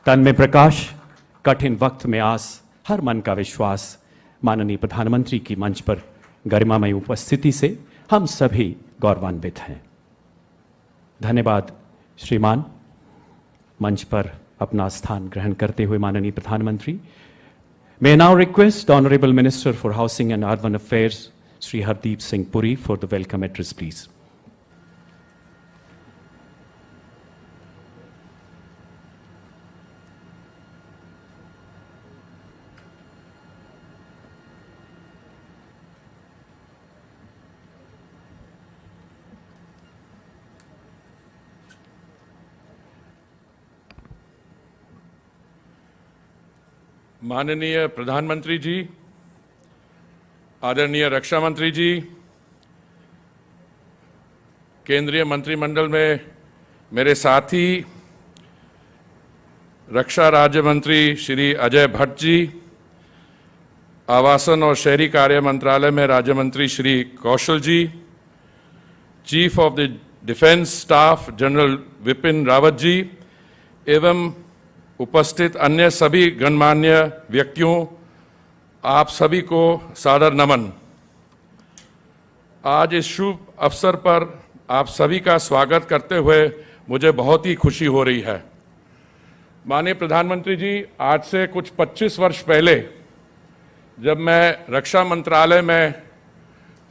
तन में प्रकाश, कठिन वक्त में आस, हर मन का विश्वास। माननीय प्रधानमंत्री की मंच पर गरिमामय उपस्थिति से हम सभी गौरवान्वित हैं। धन्यवाद श्रीमान। मंच पर अपना स्थान ग्रहण करते हुए माननीय प्रधानमंत्री। May I now request the Honorable Minister for Housing and Urban Affairs, Shri Hardeep Singh Puri, for the welcome address, please. माननीय प्रधानमंत्री जी, आदरणीय रक्षा मंत्री जी, केंद्रीय मंत्रिमंडल में मेरे साथी रक्षा राज्य मंत्री श्री अजय भट्ट जी, आवासन और शहरी कार्य मंत्रालय में राज्य मंत्री Shri Kaushal ji, chief of the defence staff general Bipin Rawat ji एवं उपस्थित अन्य सभी गणमान्य व्यक्तियों, आप सभी को सादर नमन। आज इस शुभ अवसर पर आप सभी का स्वागत करते हुए मुझे बहुत ही खुशी हो रही है। माननीय प्रधानमंत्री जी, आज से कुछ 25 वर्ष पहले जब मैं रक्षा मंत्रालय में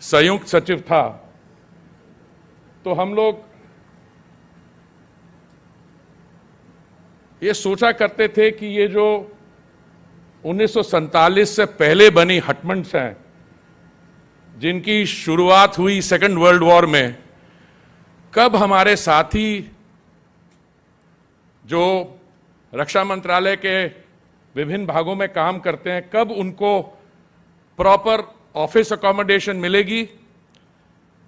संयुक्त सचिव था, तो हम लोग ये सोचा करते थे कि ये जो 1947 से पहले बनी हटमंड्स हैं, जिनकी शुरुआत हुई सेकेंड वर्ल्ड वॉर में, कब हमारे साथी जो रक्षा मंत्रालय के विभिन्न भागों में काम करते हैं, कब उनको प्रॉपर ऑफिस अकोमोडेशन मिलेगी।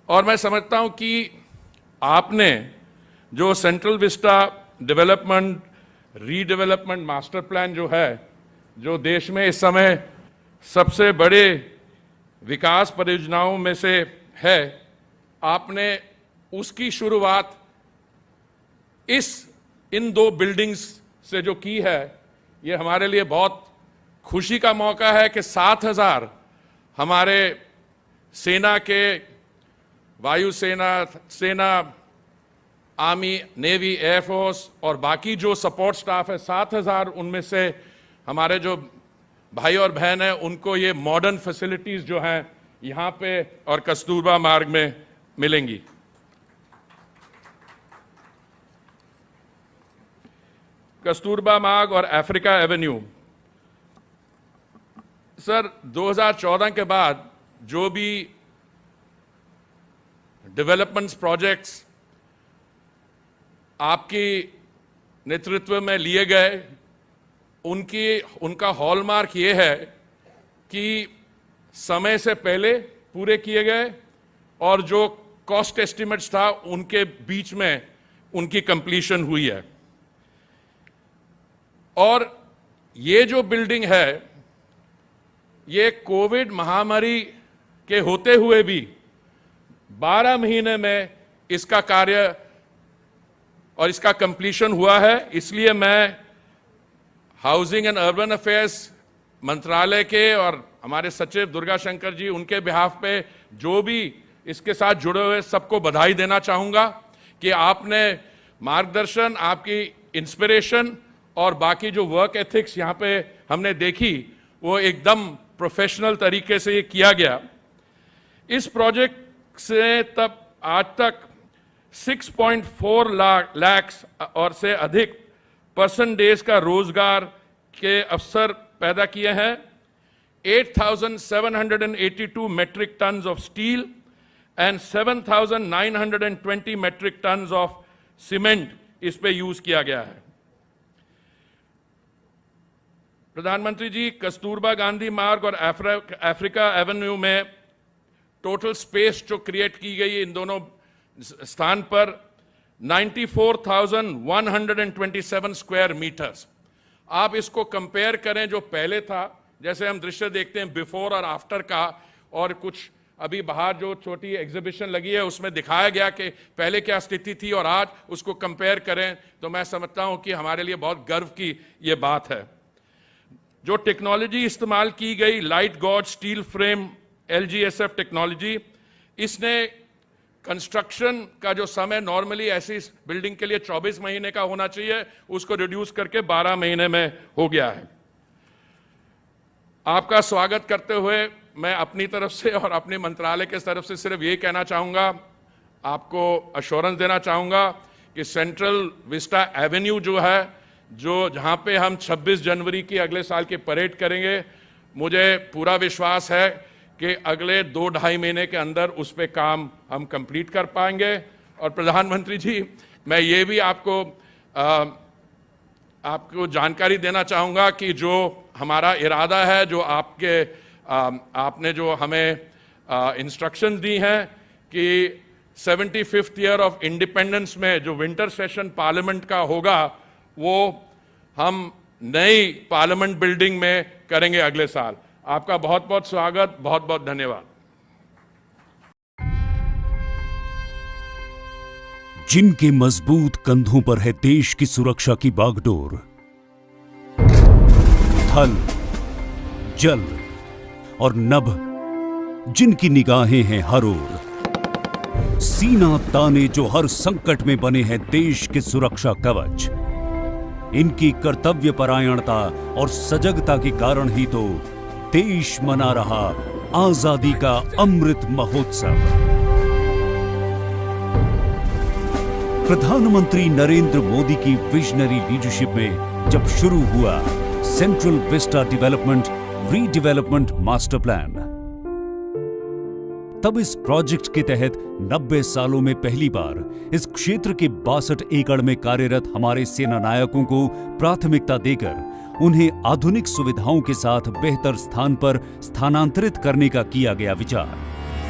और मैं समझता हूं कि आपने जो central Vista development redevelopment master plan जो है, जो देश में इस समय सबसे बड़े विकास परियोजनाओं में से है, आपने उसकी शुरुआत इन दो बिल्डिंग्स से जो की है, ये हमारे लिए बहुत खुशी का मौका है कि 7,000 हमारे सेना के, वायुसेना, सेना, आर्मी, नेवी, एयरफोर्स और बाकी जो सपोर्ट स्टाफ है, 7,000 उनमें से हमारे जो भाई और बहन हैं, उनको ये मॉडर्न फैसिलिटीज जो हैं यहाँ पे और कस्तूरबा मार्ग में मिलेंगी। कस्तूरबा मार्ग और अफ्रीका एवेन्यू, सर 2014 के बाद जो भी डेवलपमेंट्स प्रोजेक्ट्स आपकी नेतृत्व में लिए गए, उनका हॉलमार्क ये है कि समय से पहले पूरे किए गए और जो कॉस्ट एस्टिमेट्स था उनके बीच में उनकी कंप्लीशन हुई है। और ये जो बिल्डिंग है, ये कोविड महामारी के होते हुए भी 12 महीने में इसका कार्य और इसका कंप्लीशन हुआ है। इसलिए मैं हाउसिंग एंड अर्बन अफेयर्स मंत्रालय के और हमारे सचिव दुर्गा शंकर जी, उनके बिहाफ पे जो भी इसके साथ जुड़े हुए सबको बधाई देना चाहूँगा कि आपने मार्गदर्शन, आपकी इंस्पिरेशन और बाकी जो वर्क एथिक्स यहाँ पे हमने देखी, वो एकदम प्रोफेशनल तरीके से ये किया गया। इस प्रोजेक्ट से तब आज तक 6.4 लाख और से अधिक पर्सन डेज का रोजगार के अवसर पैदा किए हैं। 8,782 metric tons of steel and 7,920 metric tons of cement इस पे यूज किया गया है। प्रधानमंत्री जी, कस्तूरबा गांधी मार्ग और अफ्रीका एवेन्यू में टोटल स्पेस जो क्रिएट की गई इन दोनों स्थान पर 94,127 स्क्वायर मीटर्स। आप इसको कंपेयर करें जो पहले था, जैसे हम दृश्य देखते हैं बिफोर और आफ्टर का, और कुछ अभी बाहर जो छोटी एग्जीबिशन लगी है उसमें दिखाया गया कि पहले क्या स्थिति थी और आज उसको कंपेयर करें, तो मैं समझता हूं कि हमारे लिए बहुत गर्व की ये बात है। जो टेक्नोलॉजी इस्तेमाल की गई, light gauge steel frame LGSF technology, इसने कंस्ट्रक्शन का जो समय नॉर्मली ऐसी बिल्डिंग के लिए 24 महीने का होना चाहिए, उसको रिड्यूस करके 12 महीने में हो गया है। आपका स्वागत करते हुए मैं अपनी तरफ से और अपने मंत्रालय के तरफ से सिर्फ ये कहना चाहूँगा, आपको अश्योरेंस देना चाहूँगा कि सेंट्रल विस्टा एवेन्यू जो है, जो जहाँ पे हम 26 जनवरी की अगले साल की परेड करेंगे, मुझे पूरा विश्वास है कि अगले 2-2.5 महीने के अंदर उस पर काम हम कंप्लीट कर पाएंगे। और प्रधानमंत्री जी, मैं ये भी आपको जानकारी देना चाहूँगा कि जो हमारा इरादा है, जो आपने जो हमें इंस्ट्रक्शन दी हैं कि 75th ईयर ऑफ इंडिपेंडेंस में जो विंटर सेशन पार्लियामेंट का होगा, वो हम नई पार्लियामेंट बिल्डिंग में करेंगे अगले साल। आपका बहुत बहुत स्वागत, बहुत बहुत धन्यवाद। जिनके मजबूत कंधों पर है देश की सुरक्षा की बागडोर, थल, जल और नभ, जिनकी निगाहें हैं हर ओर, सीना ताने जो हर संकट में बने हैं देश के सुरक्षा कवच, इनकी कर्तव्य परायणता और सजगता के कारण ही तो देश मना रहा आजादी का अमृत महोत्सव। प्रधानमंत्री नरेंद्र मोदी की विजनरी लीडरशिप में जब शुरू हुआ central Vista development redevelopment master plan, तब इस प्रोजेक्ट के तहत 90 सालों में पहली बार इस क्षेत्र के 62 एकड़ में कार्यरत हमारे सेना नायकों को प्राथमिकता देकर उन्हें आधुनिक सुविधाओं के साथ बेहतर स्थान पर स्थानांतरित करने का किया गया विचार।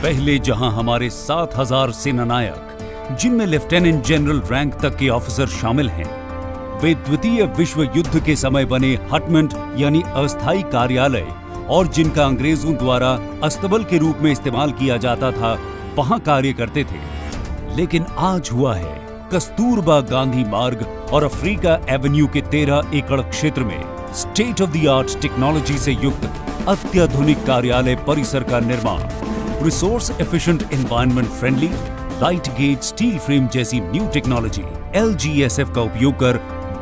पहले जहां हमारे 7000 सेना नायक, जिनमें लेफ्टिनेंट जनरल रैंक तक के ऑफिसर शामिल हैं, वे द्वितीय विश्व युद्ध के समय बने हटमेंट यानी अस्थायी कार्यालय और जिनका अंग्रेजों द्वारा अस्तबल के रूप में इस्तेमाल किया जाता था, वहां कार्य करते थे। लेकिन आज हुआ है कस्तूरबा गांधी मार्ग और अफ्रीका एवेन्यू के 13 एकड़ क्षेत्र में state of the art technology से युक्त अत्याधुनिक कार्यालय परिसर का निर्माण। Resource efficient, environment friendly, light gauge steel frame जैसी न्यू टेक्नोलॉजी LGSF का उपयोग कर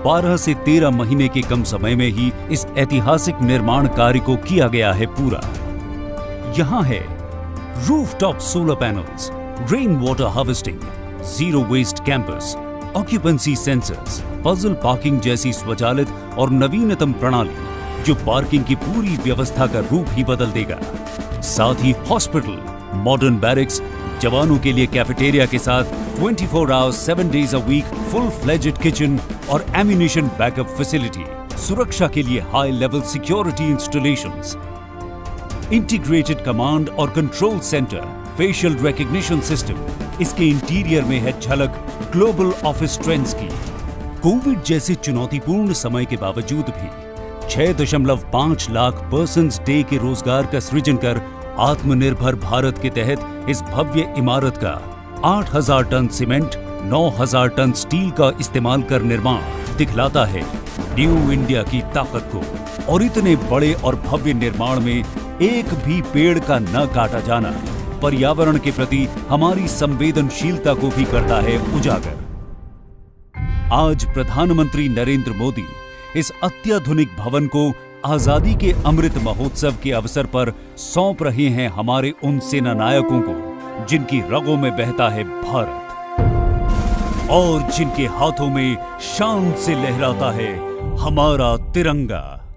12 से 13 महीने के कम समय में ही इस ऐतिहासिक निर्माण कार्य को किया गया है पूरा। यहाँ है rooftop solar panels, rain water harvesting, zero waste campus, occupancy sensors, puzzle parking जैसी स्वचालित और नवीनतम प्रणाली जो पार्किंग की पूरी व्यवस्था का रूप ही बदल देगा। साथ ही हॉस्पिटल, मॉडर्न बैरिक्स, जवानों के लिए कैफेटेरिया के साथ 24 hours 7 days a week full fledged kitchen और एम्यूनिशन बैकअप फैसिलिटी, सुरक्षा के लिए high level security installations, integrated command और control centre, facial recognition system. इसके इंटीरियर में है झलक ग्लोबल ऑफिस ट्रेंड्स की। कोविड जैसे चुनौतीपूर्ण समय के बावजूद भी 6.5 लाख पर्सन्स डे के रोजगार का सृजन कर आत्मनिर्भर भारत के तहत इस भव्य इमारत का 8000 टन सीमेंट, 9000 टन स्टील का इस्तेमाल कर निर्माण दिखलाता है न्यू इंडिया की ताकत को। और इतने बड़े और भव्य निर्माण में एक भी पेड़ का न काटा जाना पर्यावरण के प्रति हमारी संवेदनशीलता को भी करता है उजागर। आज प्रधानमंत्री नरेंद्र मोदी इस अत्याधुनिक भवन को आजादी के अमृत महोत्सव के अवसर पर सौंप रहे हैं हमारे उन सेना नायकों को जिनकी रगों में बहता है भारत और जिनके हाथों में शान से लहराता है हमारा तिरंगा।